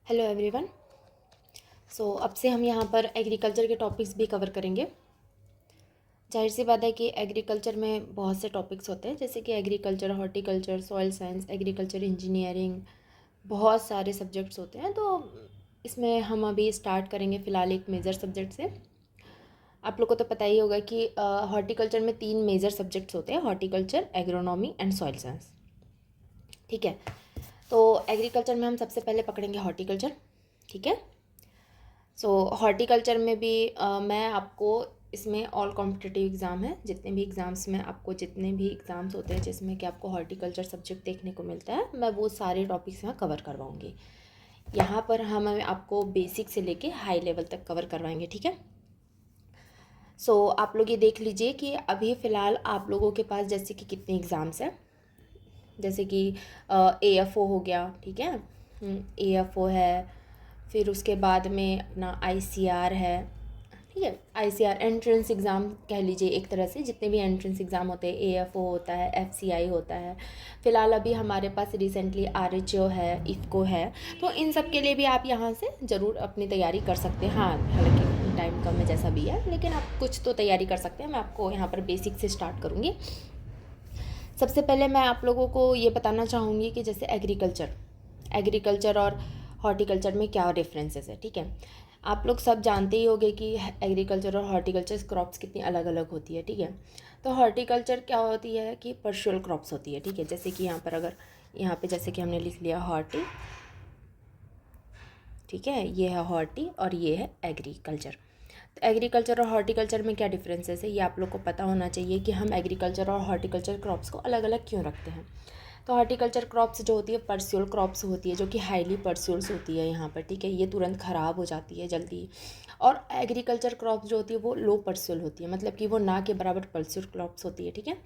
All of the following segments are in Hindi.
Hello everyone. अब से हम यहाँ पर एग्रीकल्चर के टॉपिक्स भी कवर करेंगे। जाहिर सी बात है कि एग्रीकल्चर में बहुत से टॉपिक्स होते हैं, जैसे कि agriculture, horticulture, soil science, agriculture engineering, बहुत सारे सब्जेक्ट्स होते हैं। तो इसमें हम अभी स्टार्ट करेंगे फ़िलहाल एक मेजर सब्जेक्ट से। आप लोग को तो पता ही होगा कि हॉर्टिकल्चर में 3 मेजर सब्जेक्ट्स होते हैं: horticulture, agronomy and soil science. ठीक है, तो एग्रीकल्चर में हम सबसे पहले पकड़ेंगे हॉर्टिकल्चर। ठीक है, हॉर्टिकल्चर में भी मैं आपको इसमें ऑल कॉम्पिटिटिव एग्ज़ाम है, जितने भी एग्ज़ाम्स में आपको जितने भी एग्ज़ाम्स होते हैं जिसमें कि आपको हॉर्टिकल्चर सब्जेक्ट देखने को मिलता है, मैं वो सारे टॉपिक्स यहाँ कवर करवाऊँगी। यहाँ पर हम आपको बेसिक से लेके हाई लेवल तक कवर करवाएंगे। ठीक है, आप लोग ये देख लीजिए कि अभी फ़िलहाल आप लोगों के पास जैसे कि कितने एग्ज़ाम्स हैं। जैसे कि AFO हो गया, ठीक है, AFO है, फिर उसके बाद में अपना ICR है। ठीक है, ICR एंट्रेंस एग्ज़ाम कह लीजिए एक तरह से। जितने भी एंट्रेंस एग्ज़ाम होते हैं, AFO होता है, FCI होता है। फ़िलहाल अभी हमारे पास रिसेंटली RHO है, IFCO है। तो इन सब के लिए भी आप यहाँ से ज़रूर अपनी तैयारी कर सकते हैं। हाँ, हालांकि टाइम कम है जैसा भी है, लेकिन आप कुछ तो तैयारी कर सकते हैं। मैं आपको यहाँ पर बेसिक से स्टार्ट करूँगी। सबसे पहले मैं आप लोगों को ये बताना चाहूँगी कि जैसे एग्रीकल्चर और हॉर्टिकल्चर में क्या डिफरेंसेस है। ठीक है, आप लोग सब जानते ही होंगे कि एग्रीकल्चर और हॉर्टिकल्चर क्रॉप्स कितनी अलग अलग होती है। ठीक है, तो हॉर्टिकल्चर क्या होती है कि पर्शियल क्रॉप्स होती है। ठीक है, जैसे कि यहाँ पर अगर यहाँ पे जैसे कि हमने लिख लिया हॉर्टी, ठीक है, ये है हॉर्टी और ये है एग्रीकल्चर। तो एग्रीकल्चर और हॉर्टिकल्चर में क्या डिफरेंसेस है, ये आप लोग को पता होना चाहिए कि हम एग्रीकल्चर और हॉर्टिकल्चर क्रॉप्स को अलग अलग क्यों रखते हैं। तो हॉर्टिकल्चर क्रॉप्स जो होती है पर्स्यूल क्रॉप्स होती है, जो कि हाईली पर्स्यूल्स होती है यहाँ पर। ठीक है, ये तुरंत ख़राब हो जाती है जल्दी। और एग्रीकल्चर क्रॉप्स जो होती है वो लो पर्स्यूल होती है, मतलब कि वो ना के बराबर पर्स्यूल क्रॉप्स होती है। ठीक है,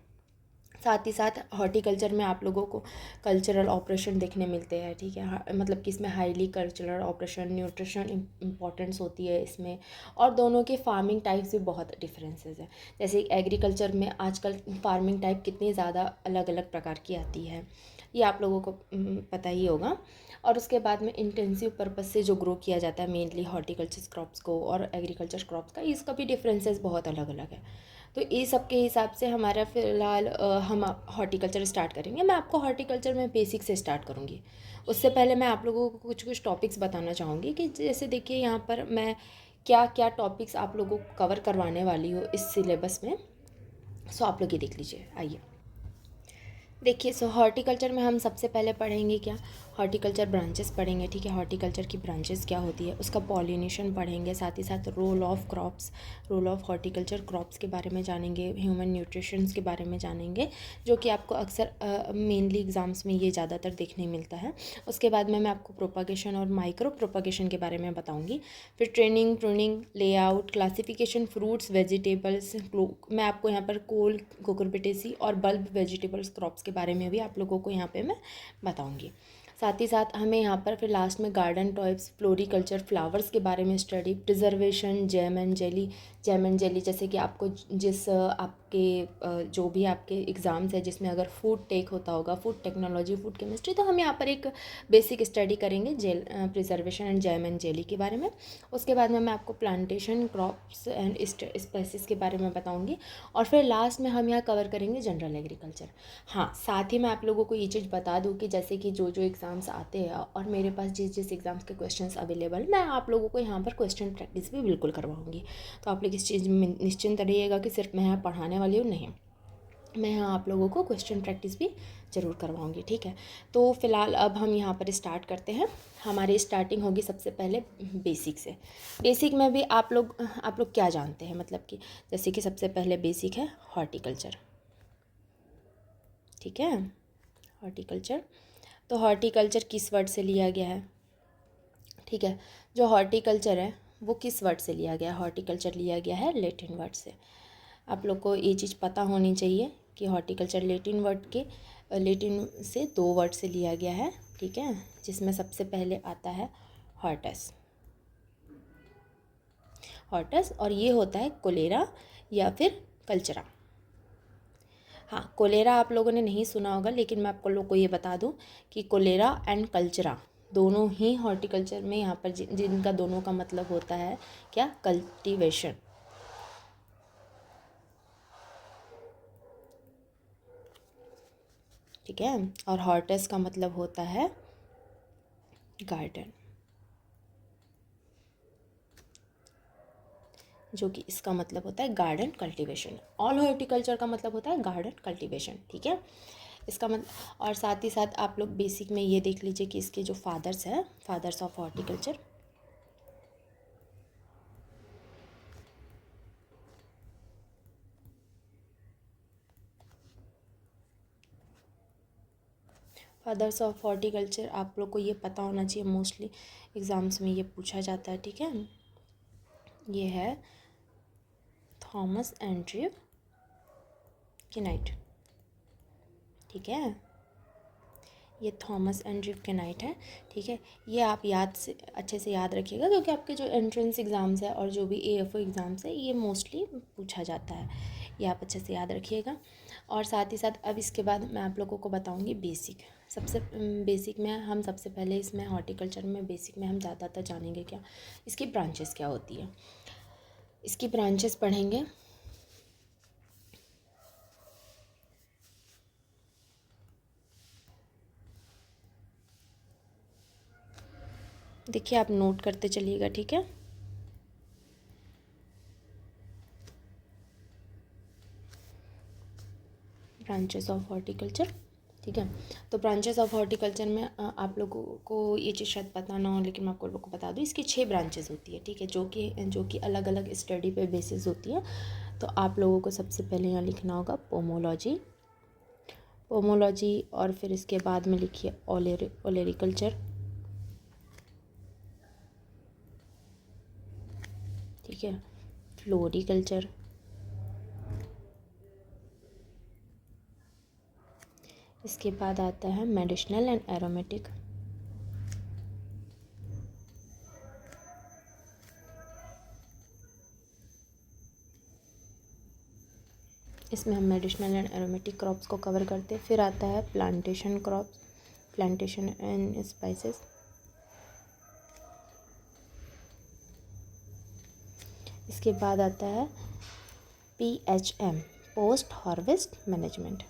साथ ही साथ हॉर्टिकल्चर में आप लोगों को कल्चरल ऑपरेशन देखने मिलते हैं। ठीक है, मतलब कि इसमें highly cultural operation, nutrition importance होती है इसमें। और दोनों के फार्मिंग टाइप्स भी बहुत डिफरेंसेस है। जैसे एग्रीकल्चर में आजकल फार्मिंग टाइप कितनी ज़्यादा अलग अलग प्रकार की आती है, ये आप लोगों को पता ही होगा। और उसके बाद में इंटेंसिव पर्पस से जो ग्रो किया जाता है मेनली हॉर्टिकल्चर क्रॉप्स को और एग्रीकल्चर क्रॉप्स का, इसका भी डिफरेंसेस बहुत अलग अलग है। तो ये सब के हिसाब से हमारा फ़िलहाल हम हॉर्टिकल्चर स्टार्ट करेंगे। मैं आपको हॉर्टिकल्चर में बेसिक से स्टार्ट करूँगी। उससे पहले मैं आप लोगों को कुछ कुछ टॉपिक्स बताना चाहूँगी कि जैसे देखिए यहाँ पर मैं क्या क्या टॉपिक्स आप लोगों को कवर करवाने वाली हूँ इस सिलेबस में। आप लोग ये देख लीजिए। आइए देखिए, हॉर्टिकल्चर में हम सबसे पहले पढ़ेंगे क्या, हॉर्टिकल्चर ब्रांचेस पढ़ेंगे। ठीक है, हॉर्टिकल्चर की ब्रांचेस क्या होती है, उसका पॉलिनेशन पढ़ेंगे। साथ ही साथ role of crops, role of horticulture crops के बारे में जानेंगे। ह्यूमन न्यूट्रिशंस के बारे में जानेंगे, जो कि आपको अक्सर मेनली एग्ज़ाम्स में ये ज़्यादातर देखने मिलता है। उसके बाद में मैं आपको प्रोपागेशन और माइक्रो प्रोपागेशन के बारे में बताऊँगी। फिर training, pruning, layout, classification, fruits, vegetables. मैं आपको यहाँ पर कोल, कुकुरबिटेसी और बल्ब वेजिटेबल्स क्रॉप्स के बारे में भी आप लोगों को यहाँ पे मैं बताऊँगी। साथ ही साथ हमें यहाँ पर फिर लास्ट में गार्डन टॉयप्स, फ्लोरिकल्चर, फ्लावर्स के बारे में study, preservation, jam and jelly. जैसे कि आपको जिस आपके जो भी आपके एग्ज़ाम्स है जिसमें अगर फूड टेक होता होगा, फूड टेक्नोलॉजी, फूड केमिस्ट्री, तो हम यहाँ पर एक बेसिक स्टडी करेंगे preservation and jam and jelly के बारे में। उसके बाद में मैं आपको प्लांटेशन, क्रॉप्स एंड स्पेसिस के बारे में बताऊँगी। और फिर लास्ट में हम यहाँ कवर करेंगे जनरल एग्रीकल्चर। हाँ, साथ ही मैं आप लोगों को ये चीज़ बता दूँ कि जैसे कि जो जो एग्ज़ाम्स आते हैं और मेरे पास जिस एग्ज़ाम्स के क्वेश्चंस अवेलेबल, मैं आप लोगों को यहाँ पर क्वेश्चन प्रैक्टिस भी बिल्कुल करवाऊँगी। तो आप लोग इस चीज़ में निश्चिंत रहिएगा कि सिर्फ मैं यहाँ पढ़ाने वाली हूँ, नहीं, मैं यहाँ आप लोगों को क्वेश्चन प्रैक्टिस भी ज़रूर करवाऊँगी। ठीक है, तो फ़िलहाल अब हम यहाँ पर स्टार्ट करते हैं। हमारी स्टार्टिंग होगी सबसे पहले बेसिक से। बेसिक में भी आप लोग क्या जानते हैं, मतलब कि जैसे कि सबसे पहले बेसिक है हॉर्टिकल्चर। ठीक है, हॉर्टिकल्चर, तो हॉर्टिकल्चर किस वर्ड से लिया गया है। ठीक है, जो हॉर्टिकल्चर है वो किस वर्ड से लिया गया है, हॉर्टिकल्चर लिया गया है लैटिन वर्ड से। आप लोग को ये चीज़ पता होनी चाहिए कि हॉर्टिकल्चर लैटिन से 2 वर्ड से लिया गया है। ठीक है, जिसमें सबसे पहले आता है हॉर्टस, और ये होता है कोलेरा या फिर कल्चरा। हाँ, कोलेरा आप लोगों ने नहीं सुना होगा, लेकिन मैं आपको लोग को ये बता दूँ कि कोलेरा एंड कल्चरा दोनों ही हॉर्टिकल्चर में यहाँ पर जिनका दोनों का मतलब होता है क्या, कल्टीवेशन। ठीक है, और हॉर्टस का मतलब होता है गार्डन, जो कि इसका मतलब होता है गार्डन कल्टीवेशन। ऑल हॉर्टिकल्चर का मतलब होता है गार्डन कल्टीवेशन। ठीक है, इसका मतलब, और साथ ही साथ आप लोग बेसिक में ये देख लीजिए कि इसके जो फादर्स हैं, fathers of horticulture, fathers of horticulture आप लोग को ये पता होना चाहिए, मोस्टली एग्ज़ाम्स में ये पूछा जाता है। ठीक है, ये है थॉमस एंड्रयू केनाइट। ठीक है, ये थॉमस एंड्रयू केनाइट है। ठीक है, ये आप अच्छे से याद रखिएगा, क्योंकि आपके जो एंट्रेंस एग्ज़ाम्स है और जो भी AFO एग्ज़ाम्स है ये मोस्टली पूछा जाता है, ये आप अच्छे से याद रखिएगा। और साथ ही साथ अब इसके बाद मैं आप लोगों को बताऊंगी बेसिक। सबसे बेसिक में हम सबसे पहले इसमें हॉर्टिकल्चर में बेसिक में हम ज़्यादातर जानेंगे क्या, इसकी ब्रांचेस क्या होती है, इसकी ब्रांचेस पढ़ेंगे। देखिए, आप नोट करते चलिएगा। ठीक है, ब्रांचेस ऑफ हॉर्टिकल्चर। ठीक है, तो ब्रांचेस ऑफ हॉर्टिकल्चर में आप लोगों को ये चीज़ शायद पता ना हो, लेकिन मैं आप लोगों को बता दूँ, इसकी 6 ब्रांचेस होती है। ठीक है, जो कि अलग अलग स्टडी पे बेसिस होती है। तो आप लोगों को सबसे पहले यहाँ लिखना होगा पोमोलॉजी, और फिर इसके बाद में लिखिए ओलेरिकल्चर। ठीक है, फ्लोरिकल्चर, इसके बाद आता है मेडिसिनल एंड एरोमेटिक, इसमें हम मेडिसिनल एंड एरोमेटिक क्रॉप्स को कवर करते हैं। फिर आता है plantation crops, plantation and spices, इसके बाद आता है PHM, पोस्ट हार्वेस्ट मैनेजमेंट।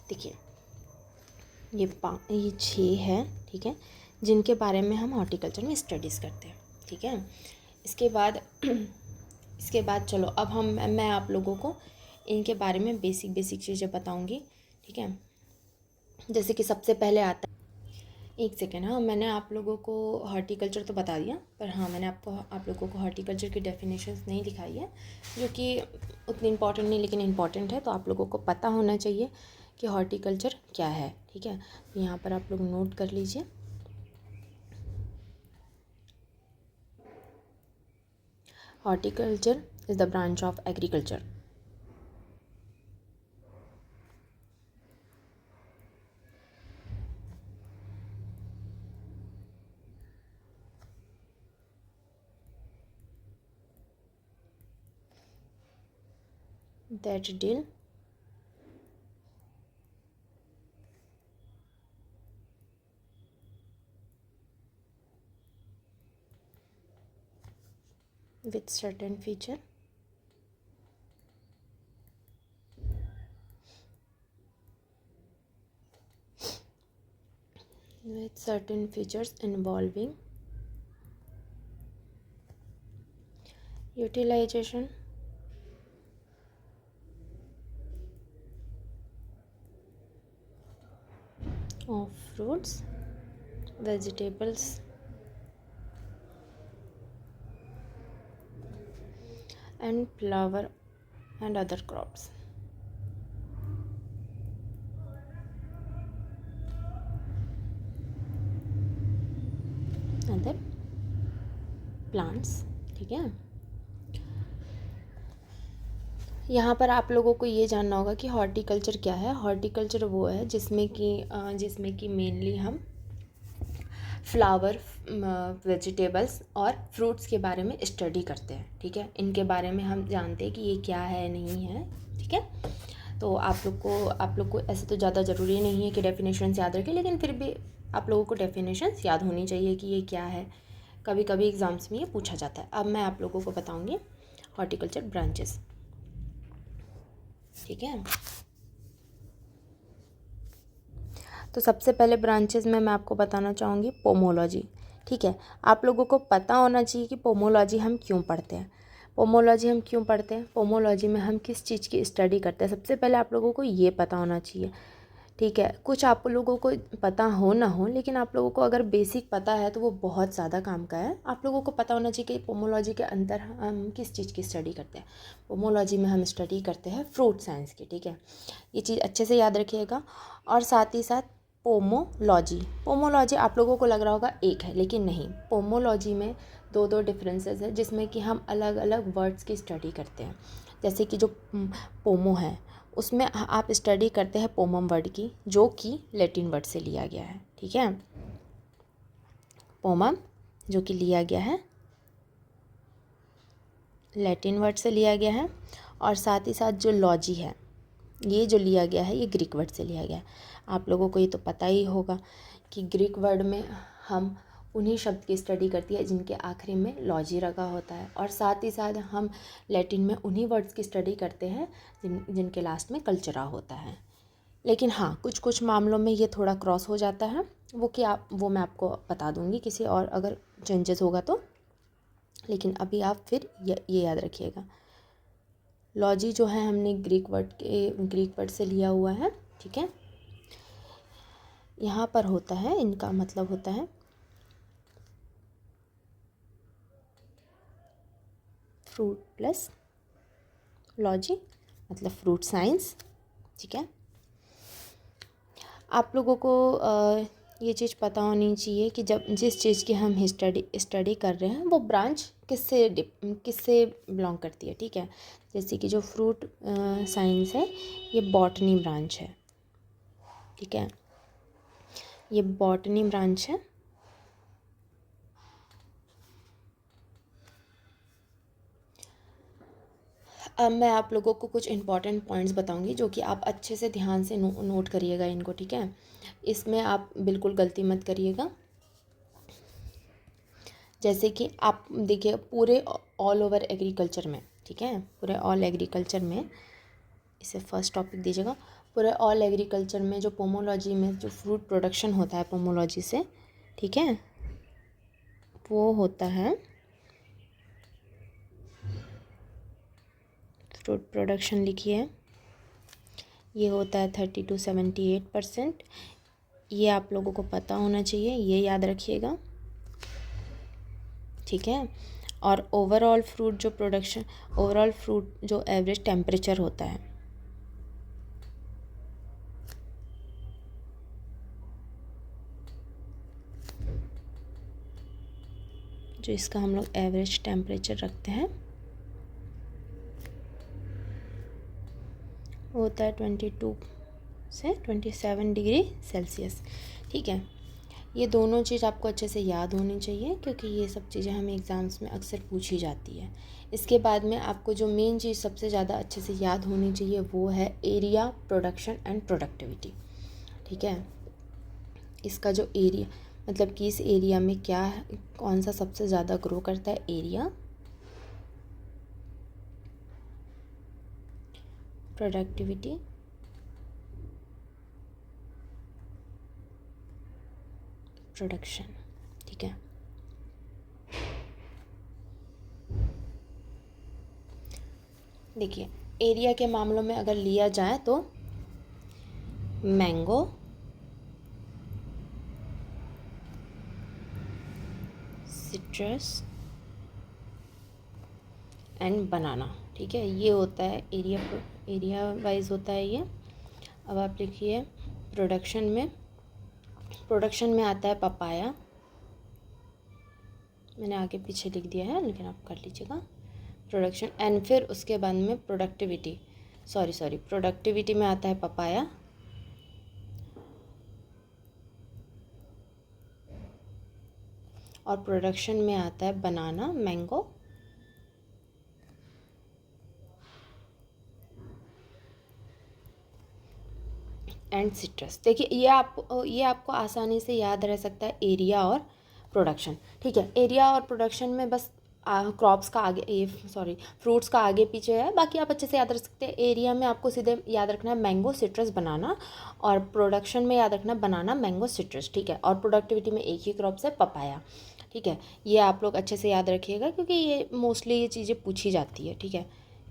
देखिए, ये 6 है। ठीक है, जिनके बारे में हम हॉर्टिकल्चर में स्टडीज़ करते हैं। ठीक है, इसके बाद चलो अब मैं आप लोगों को इनके बारे में बेसिक चीज़ें बताऊंगी। ठीक है, जैसे कि सबसे पहले आता है, एक सेकेंड, हाँ, मैंने आप लोगों को हॉर्टिकल्चर तो बता दिया, पर हाँ मैंने आप लोगों को हॉर्टिकल्चर की डेफिनेशंस नहीं दिखाई है, जो कि उतनी इम्पॉर्टेंट नहीं लेकिन इम्पॉर्टेंट है। तो आप लोगों को पता होना चाहिए कि हॉर्टिकल्चर क्या है। ठीक है, तो यहाँ पर आप लोग नोट कर लीजिए। Horticulture is the branch of agriculture that deal with certain features involving utilization of fruits, vegetables and flower and other crops. Other plants। ठीक है, यहाँ पर आप लोगों को ये जानना होगा कि हॉर्टिकल्चर क्या है। हॉर्टिकल्चर वो है जिसमें कि मेनली हम फ्लावर, वेजिटेबल्स और फ्रूट्स के बारे में स्टडी करते हैं, ठीक है। इनके बारे में हम जानते हैं कि ये क्या है नहीं है, ठीक है। तो आप लोग को ऐसे तो ज़्यादा ज़रूरी नहीं है कि डेफिनेशंस याद रखें, लेकिन फिर भी आप लोगों को डेफिनेशंस याद होनी चाहिए कि ये क्या है। कभी कभी एग्ज़ाम्स में ये पूछा जाता है। अब मैं आप लोगों को बताऊँगी हॉर्टिकल्चर ब्रांचेस, ठीक है। तो सबसे पहले ब्रांचेस में मैं आपको बताना चाहूँगी पोमोलॉजी, ठीक है। आप लोगों को पता होना चाहिए कि पोमोलॉजी हम क्यों पढ़ते हैं। पोमोलॉजी हम क्यों पढ़ते हैं, पोमोलॉजी में हम किस चीज़ की स्टडी करते हैं, सबसे पहले आप लोगों को ये पता होना चाहिए, ठीक है। कुछ आप लोगों को पता हो ना हो, लेकिन आप लोगों को अगर बेसिक पता है तो वो बहुत ज़्यादा काम का है। आप लोगों को पता होना चाहिए कि पोमोलॉजी के अंदर हम किस चीज़ की स्टडी करते हैं। पोमोलॉजी में हम स्टडी करते हैं फ्रूट साइंस की, ठीक है। ये चीज़ अच्छे से याद रखिएगा। और साथ ही साथ पोमोलॉजी आप लोगों को लग रहा होगा एक है, लेकिन नहीं। पोमोलॉजी में दो दो डिफरेंसेस है, जिसमें कि हम अलग अलग वर्ड्स की स्टडी करते हैं। जैसे कि जो पोमो है उसमें आप स्टडी करते हैं पोमम वर्ड की, जो कि लैटिन वर्ड से लिया गया है, ठीक है। पोमम जो कि लिया गया है लैटिन वर्ड से लिया गया है। और साथ ही साथ जो लॉजी है, ये जो लिया गया है ये ग्रीक वर्ड से लिया गया है। आप लोगों को ये तो पता ही होगा कि ग्रीक वर्ड में हम उन्हीं शब्द की स्टडी करती है जिनके आखिरी में लॉजी लगा होता है, और साथ ही साथ हम लैटिन में उन्हीं वर्ड्स की स्टडी करते हैं जिनके लास्ट में कल्चरा होता है। लेकिन हाँ, कुछ कुछ मामलों में ये थोड़ा क्रॉस हो जाता है, वो मैं आपको बता दूँगी किसी और अगर चेंजेस होगा तो। लेकिन अभी आप फिर ये याद रखिएगा, लॉजी जो है हमने ग्रीक वर्ड से लिया हुआ है, ठीक है। यहाँ पर होता है, इनका मतलब होता है फ्रूट प्लस लॉजी, मतलब फ्रूट साइंस, ठीक है। आप लोगों को ये चीज़ पता होनी चाहिए कि जब जिस चीज़ की हम स्टडी कर रहे हैं वो ब्रांच किससे बिलोंग करती है, ठीक है। जैसे कि जो फ्रूट साइंस है ये बॉटनी ब्रांच है, ठीक है। ये बॉटनी ब्रांच है। अब मैं आप लोगों को कुछ इंपॉर्टेंट पॉइंट्स बताऊंगी जो कि आप अच्छे से ध्यान से नोट करिएगा इनको, ठीक है। इसमें आप बिल्कुल गलती मत करिएगा। जैसे कि आप देखिए पूरे ऑल ओवर एग्रीकल्चर में, ठीक है, पूरे ऑल एग्रीकल्चर में, इसे फर्स्ट टॉपिक दीजिएगा। पूरे ऑल एग्रीकल्चर में जो पोमोलॉजी में जो फ्रूट प्रोडक्शन होता है पोमोलॉजी से, ठीक है, वो होता है फ्रूट प्रोडक्शन, लिखिए, ये होता है 30 to 78%। ये आप लोगों को पता होना चाहिए, ये याद रखिएगा, ठीक है। और ओवरऑल फ्रूट जो एवरेज टेम्परेचर होता है, जो इसका हम लोग एवरेज टेम्परेचर रखते हैं, वो होता है 22 से 27 डिग्री सेल्सियस, ठीक है। ये दोनों चीज़ आपको अच्छे से याद होनी चाहिए, क्योंकि ये सब चीज़ें हमें एग्ज़ाम्स में अक्सर पूछी जाती है। इसके बाद में आपको जो मेन चीज़ सबसे ज़्यादा अच्छे से याद होनी चाहिए वो है एरिया, प्रोडक्शन एंड प्रोडक्टिविटी, ठीक है। इसका जो एरिया, मतलब कि इस एरिया में कौन सा सबसे ज़्यादा ग्रो करता है, एरिया, प्रोडक्टिविटी, प्रोडक्शन, ठीक है। देखिए एरिया के मामलों में अगर लिया जाए तो मैंगो, सिट्रस एंड बनाना, ठीक है, ये होता है एरिया वाइज होता है ये। अब आप लिखिए प्रोडक्शन में आता है पपाया, मैंने आगे पीछे लिख दिया है लेकिन आप कर लीजिएगा, प्रोडक्शन। एंड फिर उसके बाद में प्रोडक्टिविटी में आता है पपाया, और प्रोडक्शन में आता है बनाना, मैंगो एंड सिट्रस। देखिए ये आपको आसानी से याद रह सकता है, एरिया और प्रोडक्शन। ठीक है, एरिया और प्रोडक्शन में बस क्रॉप्स का आगे, ये सॉरी फ्रूट्स का आगे पीछे है, बाकी आप अच्छे से याद रख सकते हैं। एरिया में आपको सीधे याद रखना है मैंगो, सिट्रस, बनाना, और प्रोडक्शन में याद रखना बनाना, मैंगो, सिट्रस। ठीक है, और प्रोडक्टिविटी में एक ही क्रॉप्स है, पपाया। ठीक है, ये आप लोग अच्छे से याद रखिएगा क्योंकि ये मोस्टली ये चीज़ें पूछी जाती है। ठीक है,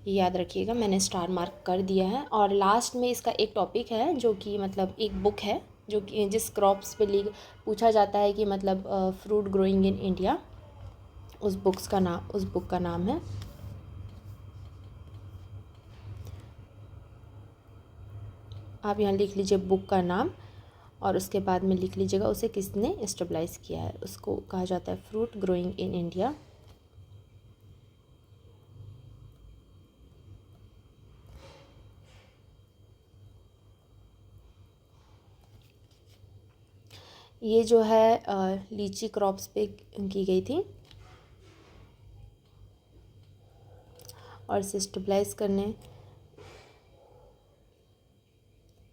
ये याद रखिएगा, मैंने स्टार मार्क कर दिया है। और लास्ट में इसका एक टॉपिक है जो कि मतलब एक बुक है जो कि जिस क्रॉप्स पे पूछा जाता है कि मतलब फ्रूट ग्रोइंग इन इंडिया, उस बुक का नाम है आप यहाँ लिख लीजिए बुक का नाम, और उसके बाद में लिख लीजिएगा उसे किसने स्टेबलाइज किया है। उसको कहा जाता है फ्रूट ग्रोइंग इन इंडिया। ये जो है लीची क्रॉप्स पे की गई थी और इसे स्टेबलाइज करने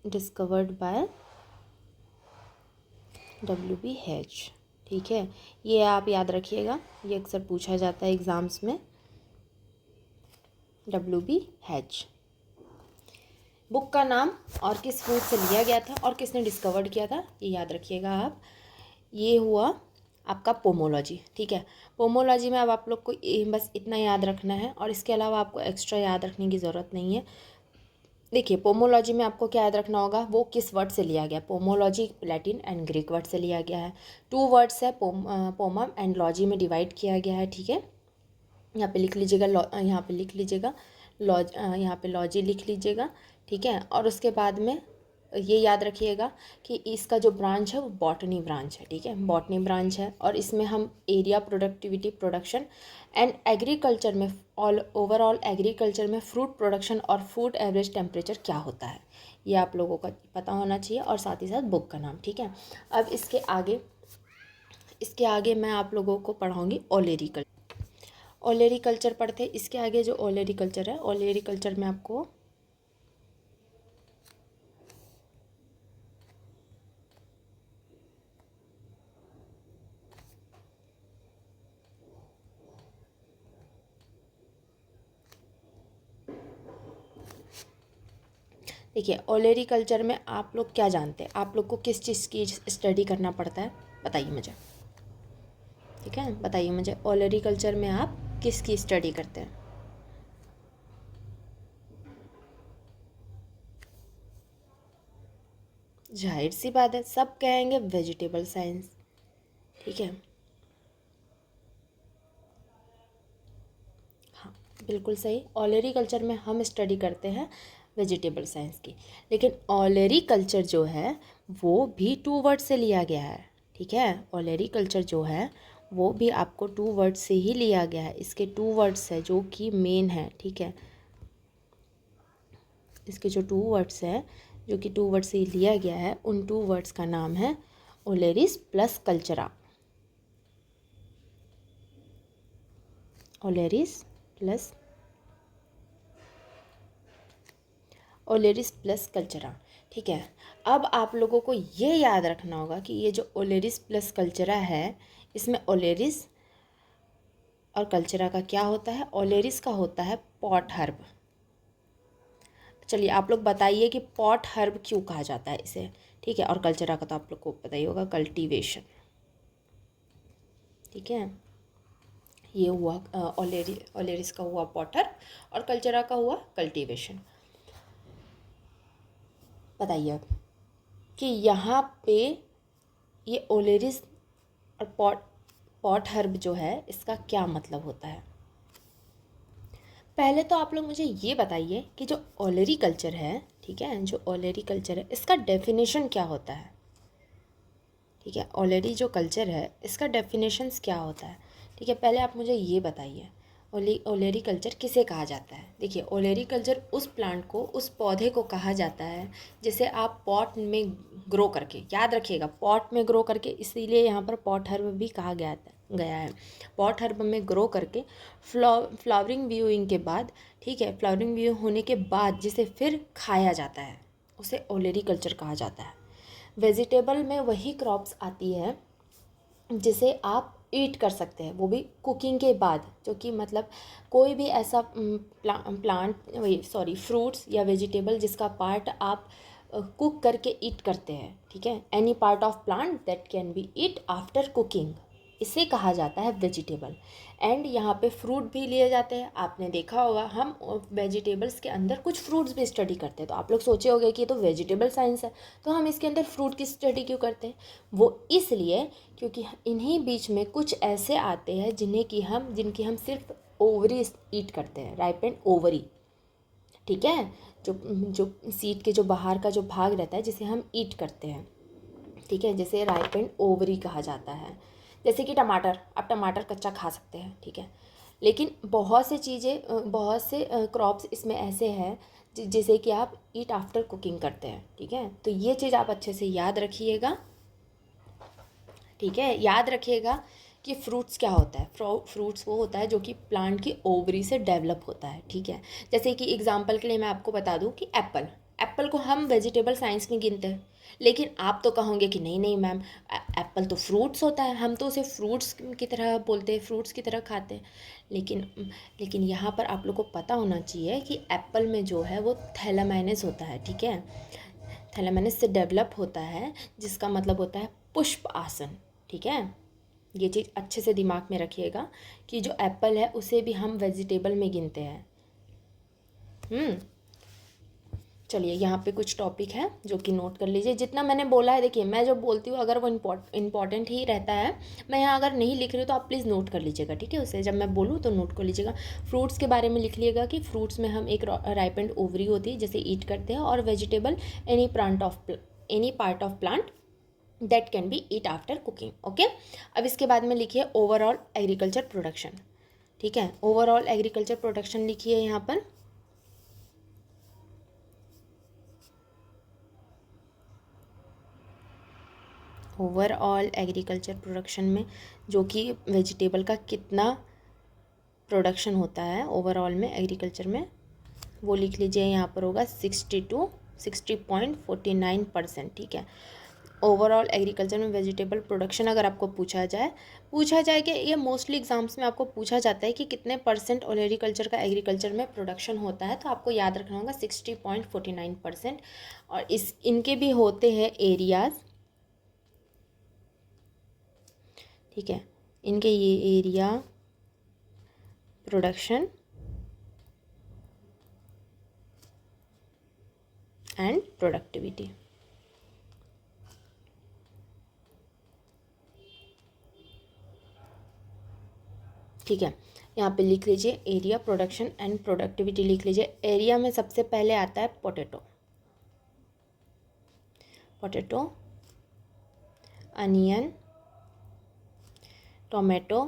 डिस्कवर्ड बाय W.B. हेज। ठीक है, ये आप याद रखिएगा, ये अक्सर पूछा जाता है एग्ज़ाम्स में, W.B. हेज। बुक का नाम और किस फ्रूट से लिया गया था और किसने डिस्कवर्ड किया था, ये याद रखिएगा आप। ये हुआ आपका पोमोलॉजी। ठीक है, पोमोलॉजी में अब आप लोग को बस इतना याद रखना है और इसके अलावा आपको एक्स्ट्रा याद रखने की ज़रूरत नहीं है। देखिए, पोमोलॉजी में आपको क्या याद रखना होगा, वो किस वर्ड से लिया गया। Pomology Latin and Greek word से लिया गया है। 2 वर्ड्स है, पोमम एंड लॉजी में डिवाइड किया गया है। ठीक है, यहाँ पे लिख लीजिएगा, यहाँ पे लिख लीजिएगा यहाँ पे लॉजी लिख लीजिएगा। ठीक है, और उसके बाद में ये याद रखिएगा कि इसका जो ब्रांच है वो बॉटनी ब्रांच है। ठीक है, बॉटनी ब्रांच है, और इसमें हम area, productivity, production and agriculture में ओवरऑल एग्रीकल्चर में फ्रूट प्रोडक्शन और फूड एवरेज टेम्परेचर क्या होता है, ये आप लोगों का पता होना चाहिए, और साथ ही साथ बुक का नाम। ठीक है, अब इसके आगे मैं आप लोगों को पढ़ाऊँगी ओलेरी कल्चर। ओलेरी कल्चर पढ़ते, इसके आगे जो ओलेरी कल्चर है, ओलेरी कल्चर में आपको देखिए, ओलेरी कल्चर में आप लोग क्या जानते हैं, आप लोग को किस चीज़ की स्टडी करना पड़ता है, बताइए मुझे। ठीक है, बताइए मुझे, ओलेरी कल्चर में आप किसकी स्टडी करते हैं। जाहिर सी बात है, सब कहेंगे वेजिटेबल साइंस। ठीक है, हाँ बिल्कुल सही, ओलेरी कल्चर में हम स्टडी करते हैं वेजिटेबल साइंस की। लेकिन ओलेरी कल्चर जो है वो भी 2 वर्ड से लिया गया है। ठीक है, ओलेरी कल्चर जो है वो भी आपको 2 वर्ड से ही लिया गया है। इसके 2 वर्ड्स है जो कि मेन है। ठीक है, इसके जो 2 वर्ड्स है जो कि 2 वर्ड से ही लिया गया है, उन 2 वर्ड्स का नाम है ओलेरिस प्लस कल्चरा। ओलेरिस प्लस कल्चरा। ठीक है, अब आप लोगों को ये याद रखना होगा कि ये जो ओलेरिस प्लस कल्चरा है, इसमें ओलेरिस और कल्चरा का क्या होता है। ओलेरिस का होता है पॉट हर्ब। चलिए आप लोग बताइए कि पॉट हर्ब क्यों कहा जाता है इसे। ठीक है, और कल्चरा का तो आप लोग को पता ही होगा, कल्टीवेशन। ठीक है, ये हुआ ओलेरिस का हुआ पॉट हर्ब और कल्चरा का हुआ कल्टीवेशन। बताइए अब कि यहाँ पे ये ओलेरिस और पॉट हर्ब जो है इसका क्या मतलब होता है। पहले तो आप लोग मुझे ये बताइए कि जो ओलेरी कल्चर है, ठीक है, जो ओलेरी कल्चर है इसका डेफिनेशन क्या होता है। ठीक है, ओलेरी जो कल्चर है इसका डेफिनेशंस क्या होता है। ठीक है, पहले आप मुझे ये बताइए ओलेरी कल्चर किसे कहा जाता है। देखिए, ओलेरी कल्चर उस प्लांट को, उस पौधे को कहा जाता है जिसे आप पॉट में ग्रो करके, याद रखिएगा पॉट में ग्रो करके, इसीलिए यहाँ पर पॉट हर्ब भी कहा गया था। गया है। पॉट हर्ब में ग्रो करके फ्लावरिंग व्यूइंग के बाद, ठीक है, फ्लावरिंग व्यू होने के बाद जिसे फिर खाया जाता है उसे ओलेरी कल्चर कहा जाता है। वेजिटेबल में वही क्रॉप्स आती है जिसे आप ईट कर सकते हैं, वो भी कुकिंग के बाद, जो कि मतलब कोई भी ऐसा फ्रूट्स या वेजिटेबल जिसका पार्ट आप कुक करके ईट करते हैं, ठीक है, any part of plant that can be eat after cooking, इसे कहा जाता है वेजिटेबल। एंड यहाँ पे फ्रूट भी लिए जाते हैं। आपने देखा होगा हम वेजिटेबल्स के अंदर कुछ फ्रूट्स भी स्टडी करते हैं, तो आप लोग सोचे होंगे कि ये तो वेजिटेबल साइंस है, तो हम इसके अंदर फ्रूट की स्टडी क्यों करते हैं? वो इसलिए क्योंकि इन्हीं बीच में कुछ ऐसे आते हैं जिनकी हम सिर्फ ओवरी ईट करते हैं, राइप एंड ओवरी, ठीक है, जो जो सीड के जो बाहर का जो भाग रहता है जिसे हम ईट करते हैं, ठीक है, जैसे राइप एंड ओवरी कहा जाता है। जैसे कि टमाटर, आप टमाटर कच्चा खा सकते हैं, ठीक है, लेकिन बहुत से चीज़ें, बहुत से क्रॉप्स इसमें ऐसे हैं जिसे कि आप ईट आफ्टर कुकिंग करते हैं, ठीक है। तो ये चीज़ आप अच्छे से याद रखिएगा, ठीक है। याद रखिएगा कि फ्रूट्स क्या होता है। फ्रूट्स वो होता है जो कि प्लांट की ओवरी से डेवलप होता है, ठीक है। जैसे कि एग्जांपल के लिए मैं आपको बता दूं कि एप्पल को हम वेजिटेबल साइंस में गिनते हैं, लेकिन आप तो कहोगे कि नहीं नहीं मैम, एप्पल तो फ्रूट्स होता है, हम तो उसे फ्रूट्स की तरह बोलते हैं, फ्रूट्स की तरह खाते हैं। लेकिन यहाँ पर आप लोग को पता होना चाहिए कि एप्पल में जो है वो थैलामाइनेस होता है, ठीक है, थैलामाइनेस से डेवलप होता है, जिसका मतलब होता है पुष्प आसन, ठीक है। ये चीज़ अच्छे से दिमाग में रखिएगा कि जो एप्पल है उसे भी हम वेजिटेबल में गिनते हैं। चलिए, यहाँ पे कुछ टॉपिक है जो कि नोट कर लीजिए। जितना मैंने बोला है, देखिए मैं जो बोलती हूँ अगर वो इम्पॉर्टेंट ही रहता है, मैं यहाँ अगर नहीं लिख रही हूँ तो आप प्लीज़ नोट कर लीजिएगा, ठीक है। उसे जब मैं बोलूँ तो नोट कर लीजिएगा। फ्रूट्स के बारे में लिख लिएगा कि फ्रूट्स में हम एक राइप एंड ओवरी होती है जैसे ईट करते हैं, और vegetable any part of plant that can be eat after cooking, okay. अब इसके बाद में लिखिए ओवरऑल एग्रीकल्चर प्रोडक्शन, ठीक है। ओवरऑल एग्रीकल्चर प्रोडक्शन लिखिए यहाँ पर। ओवरऑल एग्रीकल्चर प्रोडक्शन में जो कि वेजिटेबल का कितना प्रोडक्शन होता है ओवरऑल में एग्रीकल्चर में, वो लिख लीजिए। यहाँ पर होगा 60.49%, ठीक है। ओवरऑल एग्रीकल्चर में वेजिटेबल प्रोडक्शन अगर आपको पूछा जाए कि ये मोस्टली एग्जाम्स में आपको पूछा जाता है कि कितने परसेंट ओलेरीकल्चर का एग्रीकल्चर में प्रोडक्शन होता है, तो आपको याद रखना होगा 60.49%। और इनके भी होते हैं एरियाज़, ठीक है, इनके ये एरिया, प्रोडक्शन एंड प्रोडक्टिविटी, ठीक है। यहाँ पे लिख लीजिए एरिया, प्रोडक्शन एंड प्रोडक्टिविटी लिख लीजिए। एरिया में सबसे पहले आता है पोटैटो, अनियन, टोमेटो,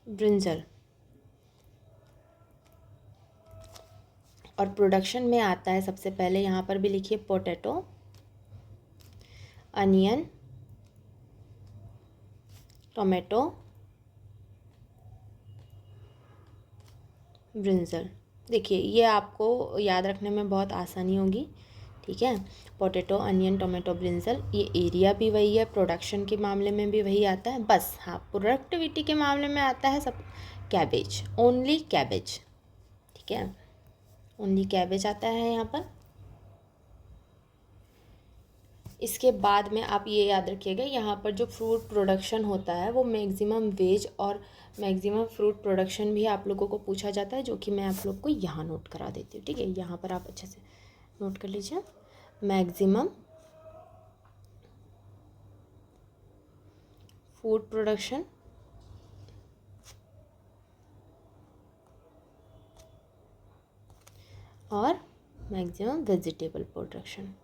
ब्रिंजल। और प्रोडक्शन में आता है सबसे पहले, यहाँ पर भी लिखिए पोटैटो, अनियन, टोमेटो, ब्रिंजल। देखिए ये आपको याद रखने में बहुत आसानी होगी, ठीक है। पोटैटो, अनियन, टोमेटो, ब्रिंजल, ये एरिया भी वही है, प्रोडक्शन के मामले में भी वही आता है। बस हाँ, प्रोडक्टिविटी के मामले में आता है सब कैबेज, ओनली कैबेज, ठीक है, ओनली कैबेज आता है यहाँ पर। इसके बाद में आप ये याद रखिएगा, यहाँ पर जो फ्रूट प्रोडक्शन होता है वो मैक्सिमम वेज और मैक्सिमम फ्रूट प्रोडक्शन भी आप लोगों को पूछा जाता है, जो कि मैं आप लोग को यहाँ नोट करा देती हूँ, ठीक है। यहाँ पर आप अच्छे से नोट कर लीजिए, मैक्सिमम फूड प्रोडक्शन और मैक्सिमम वेजिटेबल प्रोडक्शन।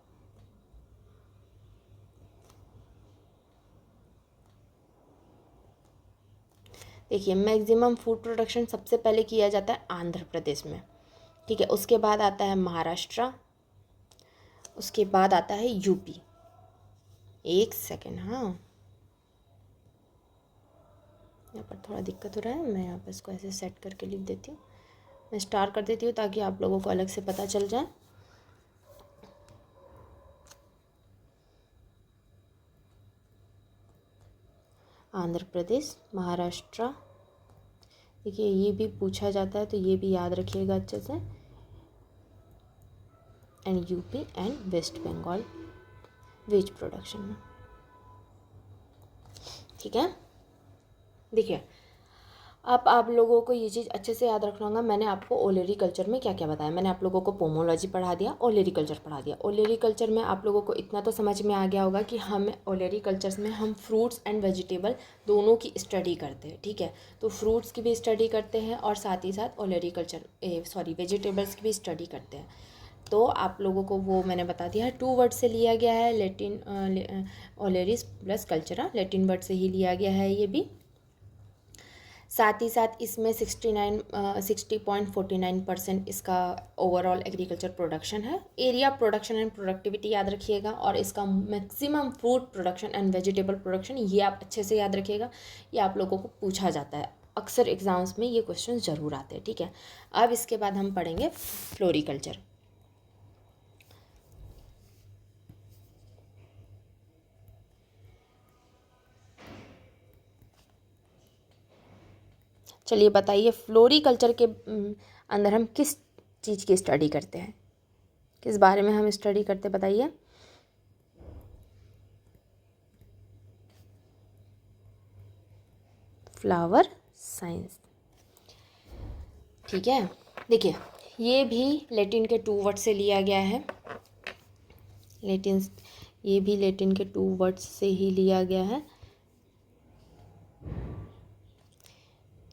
देखिए मैक्सिमम फूड प्रोडक्शन सबसे पहले किया जाता है आंध्र प्रदेश में, ठीक है। उसके बाद आता है महाराष्ट्र, उसके बाद आता है यूपी। एक सेकेंड, हाँ यहाँ पर थोड़ा दिक्कत हो रहा है, मैं यहाँ पर इसको ऐसे सेट करके लिख देती हूँ। मैं स्टार कर देती हूँ ताकि आप लोगों को अलग से पता चल जाए। आंध्र प्रदेश, महाराष्ट्र, देखिए ये भी पूछा जाता है तो ये भी याद रखिएगा अच्छे से, and UP and West Bengal veg production में। ठीक है, देखिए अब आप लोगों को ये चीज़ अच्छे से याद रखना होगा। मैंने आपको ओलेरी कल्चर में क्या क्या बताया, मैंने आप लोगों को पोमोलॉजी पढ़ा दिया, ओलेरी कल्चर पढ़ा दिया। ओलेरी कल्चर में आप लोगों को इतना तो समझ में आ गया होगा कि हम ओलेरी कल्चर्स में हम फ्रूट्स एंड वेजिटेबल दोनों की स्टडी करते हैं। ठीक है, तो फ्रूट्स की भी स्टडी करते हैं और साथ ही साथ ओलेरी कल्चर वेजिटेबल्स की भी स्टडी करते हैं। तो आप लोगों को वो मैंने बता दिया है, 2 वर्ड से लिया गया है, लेटिन ओलेरिस प्लस कल्चरा, लेटिन वर्ड से ही लिया गया है ये भी। साथ ही साथ इसमें 60.49% इसका ओवरऑल एग्रीकल्चर प्रोडक्शन है। एरिया प्रोडक्शन एंड प्रोडक्टिविटी याद रखिएगा, और इसका maximum fruit production and vegetable production, ये आप अच्छे से याद रखिएगा। ये आप लोगों को पूछा जाता है, अक्सर एग्जाम्स में ये क्वेश्चन ज़रूर आते हैं। ठीक है, अब इसके बाद हम पढ़ेंगे फ्लोरिकल्चर। चलिए बताइए, फ्लोरिकल्चर के अंदर हम किस चीज़ की स्टडी करते हैं, किस बारे में हम स्टडी करते हैं बताइए। Flower science. ठीक है, देखिए ये भी लेटिन के 2 वर्ड से लिया गया है, ये भी लेटिन के 2 वर्ड्स से ही लिया गया है।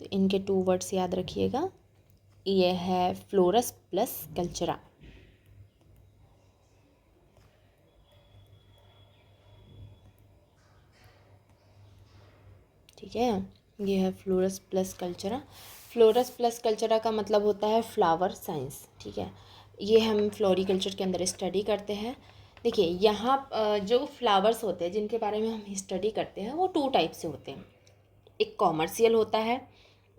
तो इनके 2 वर्ड्स याद रखिएगा, ये है फ्लोरस प्लस कल्चरा। ठीक है, ये है फ्लोरस प्लस कल्चरा। फ्लोरस प्लस कल्चरा का मतलब होता है फ्लावर साइंस। ठीक है, ये हम फ्लोरिकल्चर के अंदर स्टडी करते हैं। देखिए यहाँ जो फ्लावर्स होते हैं जिनके बारे में हम स्टडी करते हैं वो 2 टाइप से होते हैं, एक कॉमर्शियल होता है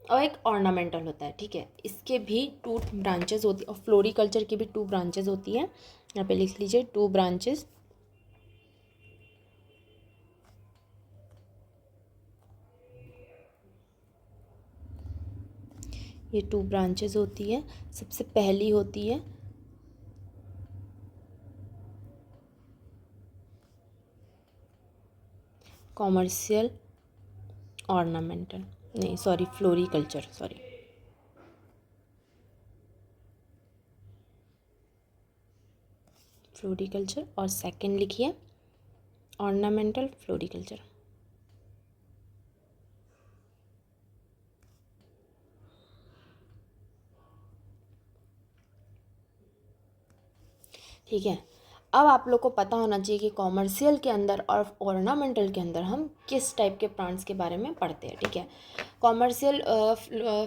और एक ऑर्नामेंटल होता है। ठीक है, इसके भी 2 ब्रांचेस होती है, और फ्लोरिकल्चर की भी 2 ब्रांचेस होती हैं। यहाँ पे लिख लीजिए 2 ब्रांचेस। ये 2 ब्रांचेस होती है। सबसे पहली होती है कॉमर्शियल ऑर्नामेंटल, नहीं सॉरी फ्लोरिकल्चर, सॉरी फ्लोरिकल्चर, और सेकंड लिखिए ऑर्नामेंटल फ्लोरिकल्चर। ठीक है, अब आप लोग को पता होना चाहिए कि कॉमर्शियल के अंदर और ऑर्नामेंटल के अंदर हम किस टाइप के प्लांट्स के बारे में पढ़ते हैं। ठीक है, कॉमर्शियल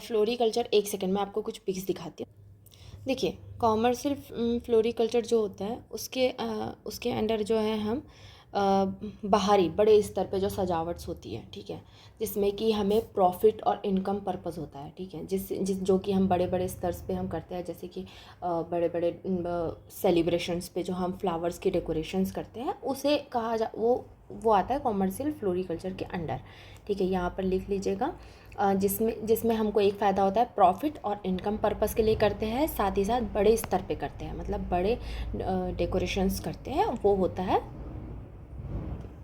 फ्लोरिकल्चर, एक सेकंड में आपको कुछ पिक्स दिखाती हूँ। देखिए कॉमर्शियल फ्लोरिकल्चर जो होता है उसके अंडर जो है हम बाहरी बड़े स्तर पे जो सजावट्स होती है, ठीक है, जिसमें कि हमें प्रॉफिट और इनकम पर्पस होता है। ठीक है, जो कि हम बड़े बड़े स्तर पे हम करते हैं, जैसे कि बड़े बड़े सेलिब्रेशंस पे जो हम फ्लावर्स के डेकोरेशंस करते हैं, उसे कहा जा वो आता है कॉमर्शियल फ्लोरिकल्चर के अंडर। ठीक है, यहाँ पर लिख लीजिएगा, जिसमें हमको एक फ़ायदा होता है, प्रॉफिट और इनकम पर्पस के लिए करते हैं, साथ ही साथ बड़े स्तर पे करते हैं, मतलब बड़े डेकोरेशंस करते हैं, वो होता है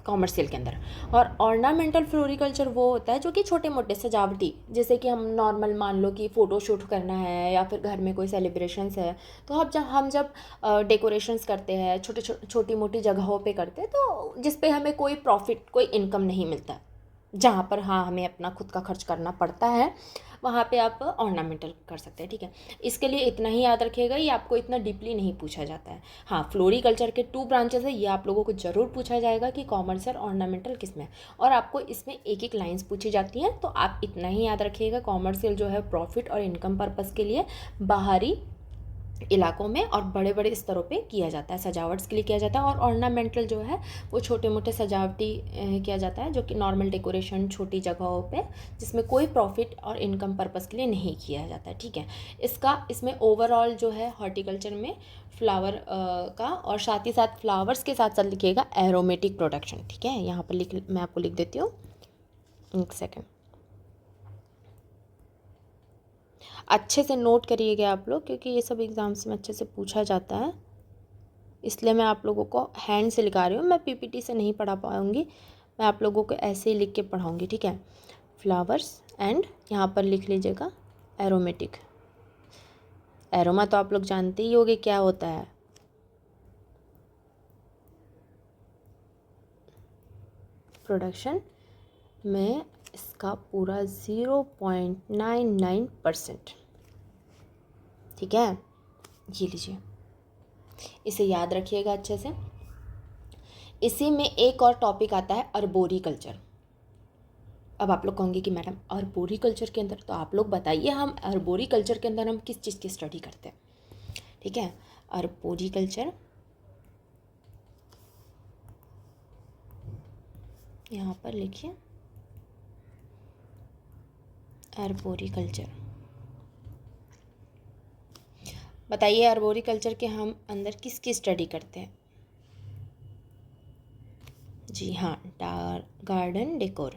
कॉमर्शियल के अंदर। और ऑर्नामेंटल फ्लोरिकल्चर वो होता है जो कि छोटे मोटे सजावटी, जैसे कि हम नॉर्मल मान लो कि फ़ोटो शूट करना है या फिर घर में कोई सेलिब्रेशंस है, तो हम जब डेकोरेशंस करते हैं छोटी मोटी जगहों पे करते हैं, तो जिस पे हमें कोई प्रॉफिट कोई इनकम नहीं मिलता, जहाँ पर हाँ हमें अपना खुद का खर्च करना पड़ता है, वहाँ पे आप ऑर्नामेंटल कर सकते हैं। ठीक है, इसके लिए इतना ही याद रखिएगा, ये आपको इतना डीपली नहीं पूछा जाता है। हाँ, फ्लोरिकल्चर के 2 ब्रांचेस है, ये आप लोगों को ज़रूर पूछा जाएगा कि कॉमर्शियल ऑर्नामेंटल किस में है, और आपको इसमें एक एक लाइन्स पूछी जाती हैं, तो आप इतना ही याद रखिएगा। कॉमर्शियल जो है प्रॉफिट और इनकम पर्पज़ के लिए बाहरी इलाकों में और बड़े बड़े स्तरों पे किया जाता है, सजावट के लिए किया जाता है। और ऑर्नामेंटल जो है वो छोटे मोटे सजावटी किया जाता है, जो कि नॉर्मल डेकोरेशन छोटी जगहों पे, जिसमें कोई प्रॉफिट और इनकम पर्पस के लिए नहीं किया जाता है। ठीक है, इसमें ओवरऑल जो है हॉर्टिकल्चर में फ्लावर का, और साथ ही साथ फ्लावर्स के साथ साथ लिखिएगा एरोमेटिक प्रोडक्शन। ठीक है, यहाँ पर मैं आपको लिख देती हूँ, एक सेकेंड, अच्छे से नोट करिएगा आप लोग, क्योंकि ये सब एग्ज़ाम्स में अच्छे से पूछा जाता है, इसलिए मैं आप लोगों को हैंड से लिखा रही हूँ। मैं पीपीटी से नहीं पढ़ा पाऊँगी, मैं आप लोगों को ऐसे ही लिख के पढ़ाऊँगी। ठीक है, फ्लावर्स एंड यहाँ पर लिख लीजिएगा एरोमेटिक। एरोमा तो आप लोग जानते ही होंगे क्या होता है। प्रोडक्शन में इसका पूरा 0.99%। ठीक है, ये लीजिए, इसे याद रखिएगा अच्छे से। इसी में एक और टॉपिक आता है अर्बोरिकल्चर। अब आप लोग कहोंगे कि मैडम अर्बोरिकल्चर के अंदर, तो आप लोग बताइए हम अर्बोरिकल्चर के अंदर हम किस चीज़ की स्टडी करते हैं। ठीक है, अर्बोरिकल्चर, यहाँ पर लिखिए अर्बोरिकल्चर। बताइए अर्बोरिकल्चर के हम अंदर किसकी स्टडी करते हैं। जी हाँ, गार्डन डेकोर।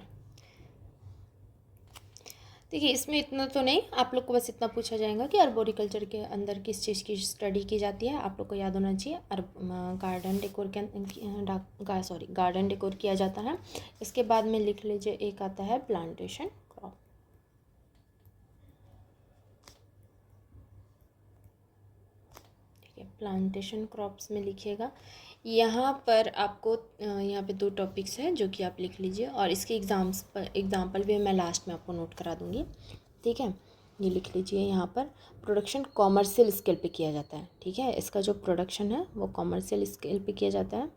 देखिए, इसमें इतना तो नहीं, आप लोग को बस इतना पूछा जाएगा कि अर्बोरिकल्चर के अंदर किस चीज़ की स्टडी की जाती है। आप लोग को याद होना चाहिए गार्डन डेकोर गार्डन डेकोर किया जाता है। इसके बाद में लिख लीजिए, एक आता है प्लांटेशन क्रॉप। ठीक है, प्लांटेशन क्रॉप्स में लिखिएगा। यहाँ पर आपको यहाँ पे 2 टॉपिक्स हैं जो कि आप लिख लीजिए, और इसके एग्जाम्पल भी मैं लास्ट में आपको नोट करा दूँगी। ठीक है, ये लिख लीजिए यहाँ पर, प्रोडक्शन कॉमर्शियल स्केल पे किया जाता है। ठीक है, इसका जो प्रोडक्शन है वो कॉमर्शियल स्केल पे किया जाता है।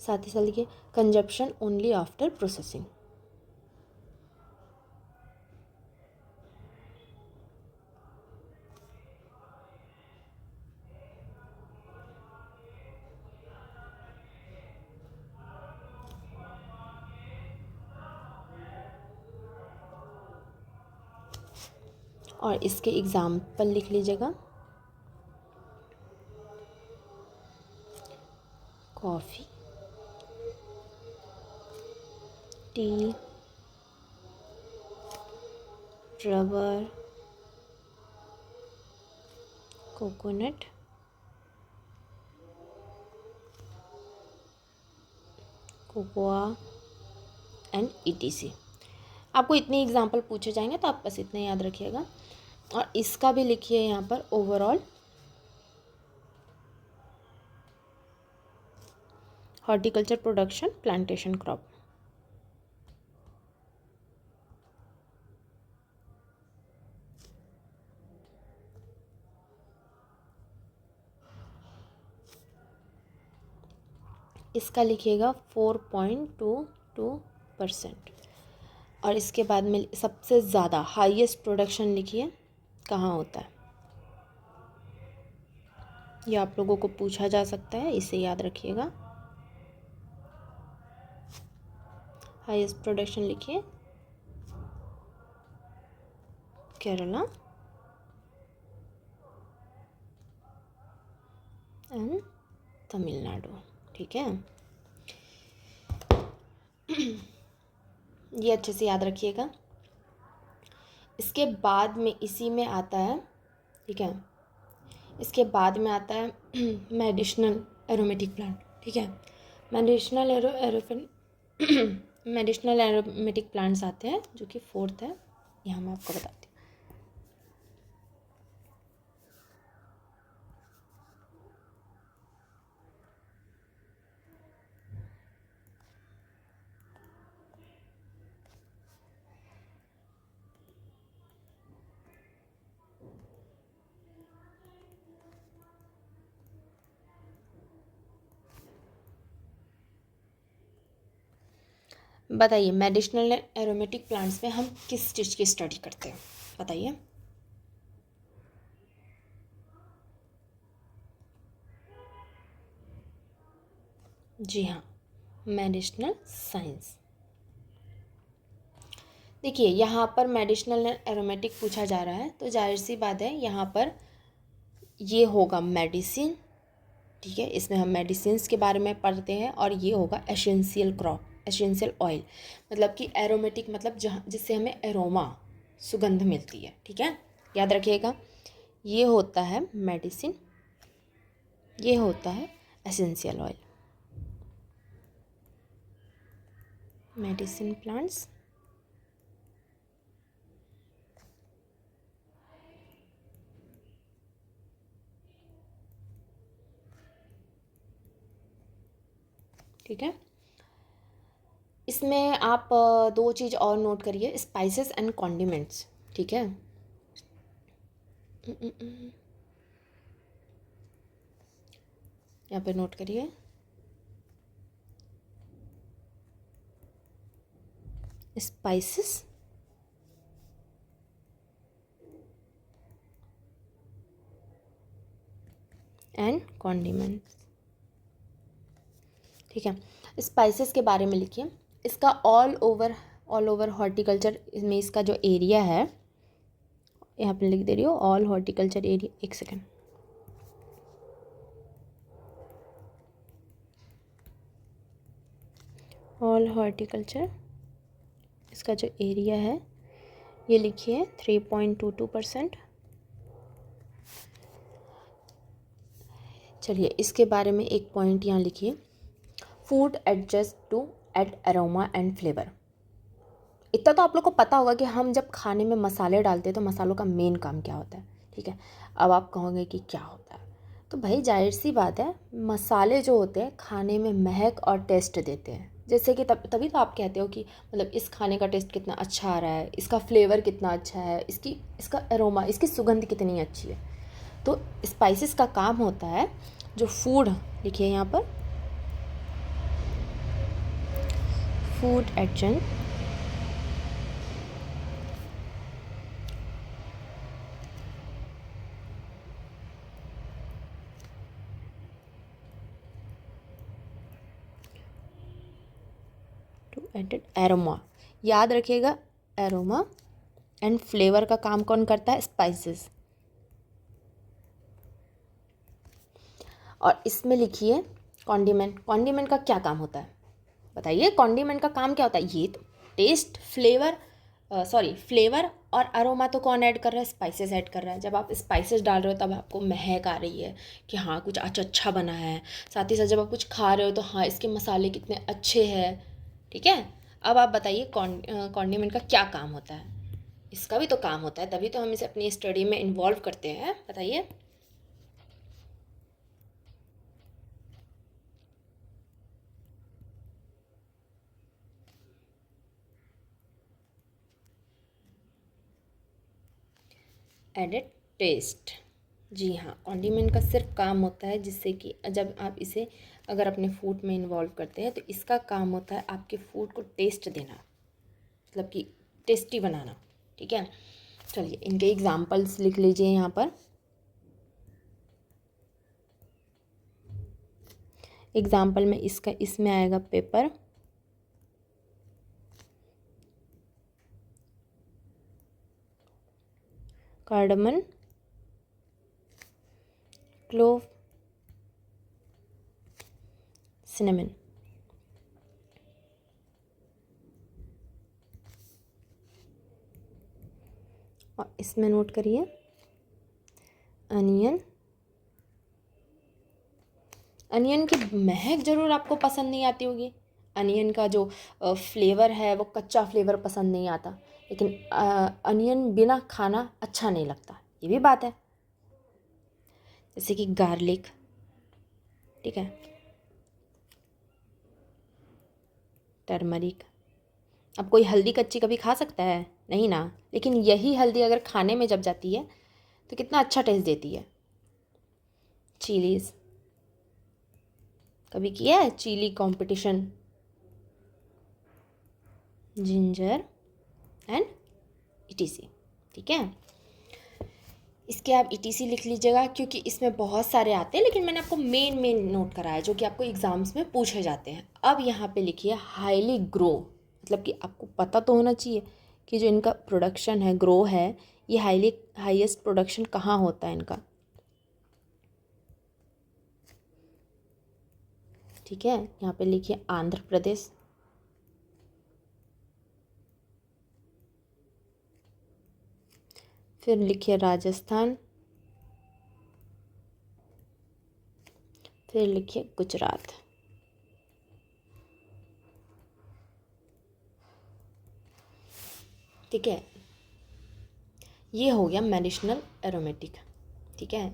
साथ ही साथ लिखिए कंजप्शन ओनली आफ्टर प्रोसेसिंग। और इसके एग्जाम्पल लिख लीजिएगा, coffee, T, rubber, coconut, cocoa and etc. आपको इतने एग्जाम्पल पूछे जाएंगे, तो आप बस इतने याद रखिएगा। और इसका भी लिखिए यहाँ पर overall horticulture production plantation crop. इसका लिखिएगा 4.22%। और इसके बाद में सबसे ज़्यादा हाईएस्ट प्रोडक्शन लिखिए कहाँ होता है, ये आप लोगों को पूछा जा सकता है, इसे याद रखिएगा। हाईएस्ट प्रोडक्शन लिखिए केरला एंड तमिलनाडु। ठीक है, ये अच्छे से याद रखिएगा। इसके बाद में इसी में आता है, ठीक है, इसके बाद में आता है मेडिसिनल एरोमेटिक प्लांट। ठीक है, मेडिसिनल मेडिसिनल एरोमेटिक प्लांट्स आते हैं, जो कि 4th है, यहाँ मैं आपको बताती हूँ। बताइए मेडिसिनल एरोमेटिक प्लांट्स में हम किस चीज़ की स्टडी करते हैं, बताइए। जी हाँ, मेडिसिनल साइंस। देखिए यहाँ पर मेडिसिनल एरोमेटिक पूछा जा रहा है, तो जाहिर सी बात है यहाँ पर ये होगा मेडिसिन, ठीक है। इसमें हम मेडिसिन्स के बारे में पढ़ते हैं, और ये होगा एसेंशियल क्रॉप, एसेंशियल ऑयल, मतलब कि एरोमेटिक मतलब जहाँ जिससे हमें एरोमा, सुगंध मिलती है, ठीक है। याद रखिएगा, ये होता है मेडिसिन, ये होता है एसेंशियल ऑयल। मेडिसिन प्लांट्स, ठीक है। इसमें आप दो चीज़ और नोट करिए, स्पाइसेस एंड कॉन्डिमेंट्स, ठीक है। यहाँ पे नोट करिए, स्पाइसेस एंड कॉन्डिमेंट्स, ठीक है। स्पाइसेस के बारे में लिखिए, इसका ऑल ओवर हॉर्टिकल्चर में इसका जो एरिया है, यहाँ पे लिख दे रही हो ऑल हॉर्टिकल्चर एरिया, एक सेकेंड, ऑल हॉर्टिकल्चर, इसका जो एरिया है ये लिखिए 3.22%। चलिए इसके बारे में एक पॉइंट यहाँ लिखिए, food adjust to add aroma and flavour. इतना तो आप लोग को पता होगा कि हम जब खाने में मसाले डालते हैं तो मसालों का मेन काम क्या होता है, ठीक है। अब आप कहोगे कि क्या होता है, तो भाई जाहिर सी बात है, मसाले जो होते हैं खाने में महक और टेस्ट देते हैं। जैसे कि तभी तो आप कहते हो कि मतलब इस खाने का टेस्ट कितना अच्छा आ रहा है, इसका फ्लेवर कितना अच्छा है, इसका अरोमा, इसकी सुगंध कितनी अच्छी है। तो स्पाइसेस का काम होता है जो फूड, लिखिए यहाँ पर food agent, to added aroma, याद रखिएगा एरोमा एंड फ्लेवर का काम कौन करता है, स्पाइसेस। और इसमें लिखिए कॉन्डिमेंट, कॉन्डिमेंट का क्या काम होता है, बताइए। कॉन्डिमेंट का काम क्या होता है, ये तो टेस्ट, फ्लेवर, फ्लेवर और अरोमा तो कौन ऐड कर रहा है, स्पाइसेस ऐड कर रहा है। जब आप स्पाइसेस डाल रहे हो तब आपको महक आ रही है कि हाँ कुछ अच्छा बना है। साथ ही साथ जब आप कुछ खा रहे हो तो हाँ इसके मसाले कितने अच्छे हैं, ठीक है। अब आप बताइए कॉन्डिमेंट का क्या काम होता है, इसका भी तो काम होता है, तभी तो हम इसे अपनी स्टडी में इन्वॉल्व करते हैं, बताइए। एडेड टेस्ट, जी हाँ, कॉन्डिमेंट का सिर्फ काम होता है जिससे कि जब आप इसे अगर अपने फूड में इन्वॉल्व करते हैं तो इसका काम होता है आपके फूड को टेस्ट देना, मतलब कि टेस्टी बनाना, ठीक है। चलिए इनके एग्जांपल्स लिख लीजिए यहाँ पर। एग्जाम्पल में इसमें आएगा पेपर, कार्डमन, क्लोव, सिनेमन। और इसमें नोट करिए अनियन, अनियन की महक ज़रूर आपको पसंद नहीं आती होगी, अनियन का जो फ्लेवर है वो कच्चा फ्लेवर पसंद नहीं आता, लेकिन अनियन बिना खाना अच्छा नहीं लगता, ये भी बात है। जैसे कि गार्लिक, ठीक है, टर्मरिक। अब कोई हल्दी कच्ची कभी खा सकता है, नहीं ना, लेकिन यही हल्दी अगर खाने में जब जाती है तो कितना अच्छा टेस्ट देती है। चिलीज़, कभी किया है chilli competition, ginger and etc. ठीक है, इसके आप ईटीसी लिख लीजिएगा क्योंकि इसमें बहुत सारे आते हैं, लेकिन मैंने आपको मेन नोट कराया जो कि आपको एग्जाम्स में पूछे जाते हैं। अब यहाँ पे लिखिए हाईली ग्रो, मतलब कि आपको पता तो होना चाहिए कि जो इनका प्रोडक्शन है, ग्रो है, ये हाईएस्ट प्रोडक्शन कहाँ होता है इनका। ठीक है, यहाँ पे लिखिए आंध्र प्रदेश, फिर लिखिए राजस्थान, फिर लिखिए गुजरात। ठीक है, ये हो गया मेडिसिनल एरोमेटिक। ठीक है,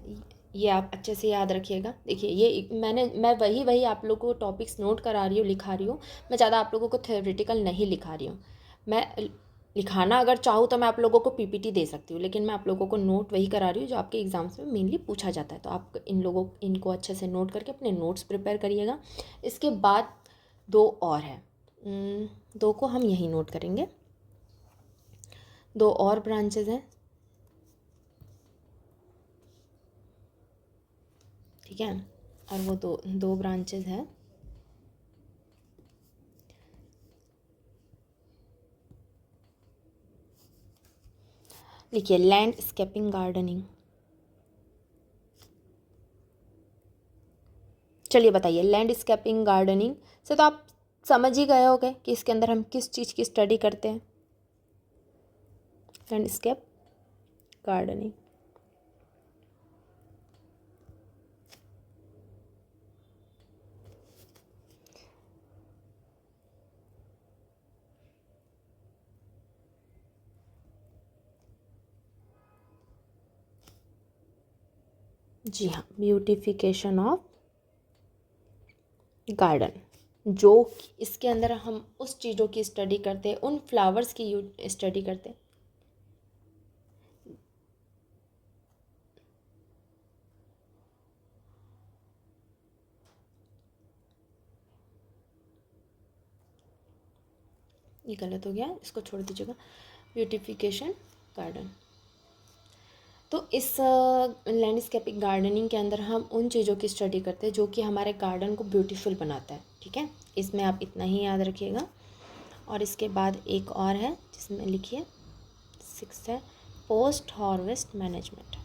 ये आप अच्छे से याद रखिएगा। देखिए ये मैं वही आप लोगों को टॉपिक्स नोट करा रही हूँ, लिखा रही हूँ। मैं ज़्यादा आप लोगों को थ्योरेटिकल नहीं लिखा रही हूँ। मैं लिखाना अगर चाहूँ तो मैं आप लोगों को पीपीटी दे सकती हूँ, लेकिन मैं आप लोगों को नोट वही करा रही हूँ जो आपके एग्ज़ाम्स में मेनली पूछा जाता है। तो आप इनको अच्छे से नोट करके अपने नोट्स प्रिपेयर करिएगा। इसके बाद दो और है, दो को हम यहीं नोट करेंगे। दो और ब्रांचेज हैं। ठीक है, और वो दो ब्रांचेज हैं। लिखिए लैंडस्केपिंग गार्डनिंग। चलिए बताइए, लैंडस्केपिंग गार्डनिंग से तो आप समझ ही गए होंगे कि इसके अंदर हम किस चीज़ की स्टडी करते हैं। Landscape gardening. जी हाँ, ब्यूटिफिकेशन ऑफ गार्डन, जो इसके अंदर हम उस चीज़ों की स्टडी करते हैं, उन फ्लावर्स की स्टडी करते हैं। ये गलत हो गया, इसको छोड़ दीजिएगा। Beautification garden. तो इस लैंडस्केपिंग गार्डनिंग के अंदर हम उन चीज़ों की स्टडी करते हैं जो कि हमारे गार्डन को ब्यूटीफुल बनाता है। ठीक है, इसमें आप इतना ही याद रखिएगा। और इसके बाद एक और है जिसमें लिखिए 6 है पोस्ट हार्वेस्ट मैनेजमेंट।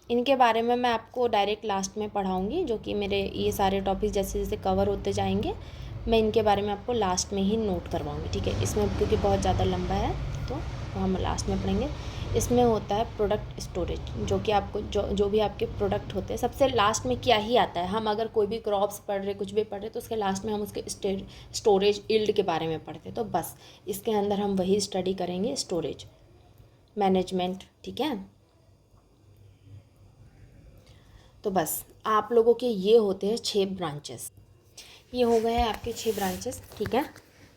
इनके बारे में मैं आपको डायरेक्ट लास्ट में पढ़ाऊँगी, जो कि मेरे ये सारे टॉपिक जैसे जैसे कवर होते जाएंगे मैं इनके बारे में आपको लास्ट में ही नोट करवाऊँगी। ठीक है, इसमें क्योंकि बहुत ज़्यादा लंबा है तो हम लास्ट में पढ़ेंगे। इसमें होता है प्रोडक्ट स्टोरेज, जो कि आपको जो भी आपके प्रोडक्ट होते हैं सबसे लास्ट में क्या ही आता है। हम अगर कोई भी क्रॉप्स पढ़ रहे, कुछ भी पढ़ रहे, तो उसके लास्ट में हम उसके स्टोरेज यील्ड के बारे में पढ़ते हैं। तो बस इसके अंदर हम वही स्टडी करेंगे, स्टोरेज मैनेजमेंट। ठीक है, तो बस आप लोगों के ये होते हैं 6 ब्रांचेस। ये हो गए आपके 6 ब्रांचेस। ठीक है,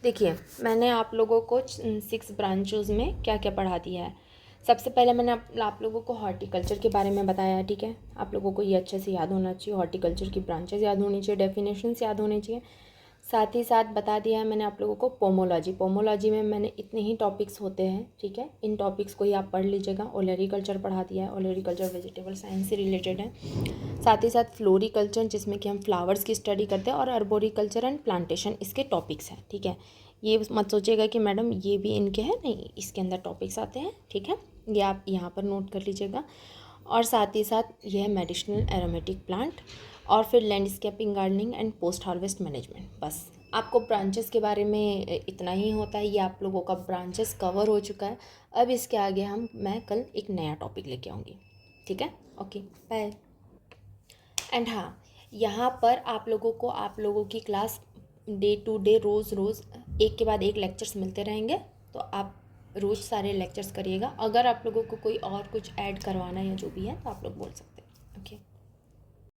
देखिए मैंने आप लोगों को 6 ब्रांचेस में क्या क्या पढ़ा दिया है। सबसे पहले मैंने आप लोगों को हॉर्टिकल्चर के बारे में बताया है। ठीक है, आप लोगों को ये अच्छे से याद होना चाहिए, हॉर्टिकल्चर की ब्रांचेस याद होनी चाहिए, डेफिनेशंस याद होने चाहिए। साथ ही साथ बता दिया है मैंने आप लोगों को पोमोलॉजी में मैंने इतने ही टॉपिक्स होते हैं। ठीक है, इन टॉपिक्स को ही आप पढ़ लीजिएगा। ओलेरिकल्चर पढ़ा दिया है, ओलेरिकल्चर वेजिटेबल साइंस से रिलेटेड है। साथ ही साथ फ्लोरिकल्चर जिसमें कि हम फ्लावर्स की स्टडी करते हैं, और अर्बोरिकल्चर एंड प्लांटेशन इसके टॉपिक्स हैं। ठीक है, ये मत सोचिएगा कि मैडम ये भी इनके हैं, नहीं, इसके अंदर टॉपिक्स आते हैं। ठीक है, ये आप यहाँ पर नोट कर लीजिएगा। और साथ ही साथ यह है मेडिसिनल एरोमेटिक प्लांट, और फिर landscaping gardening and post harvest management. बस आपको ब्रांचेस के बारे में इतना ही होता है। ये आप लोगों का ब्रांचेस कवर हो चुका है। अब इसके आगे मैं कल एक नया टॉपिक लेके आऊँगी। ठीक है, ओके, बाय। एंड हाँ, यहाँ पर आप लोगों की क्लास डे टू डे रोज़ एक के बाद एक लेक्चर्स मिलते रहेंगे। तो आप रोज़ सारे लेक्चर्स करिएगा। अगर आप लोगों को कोई और कुछ ऐड करवाना या जो भी है तो आप लोग बोल सकते हैं। ओके।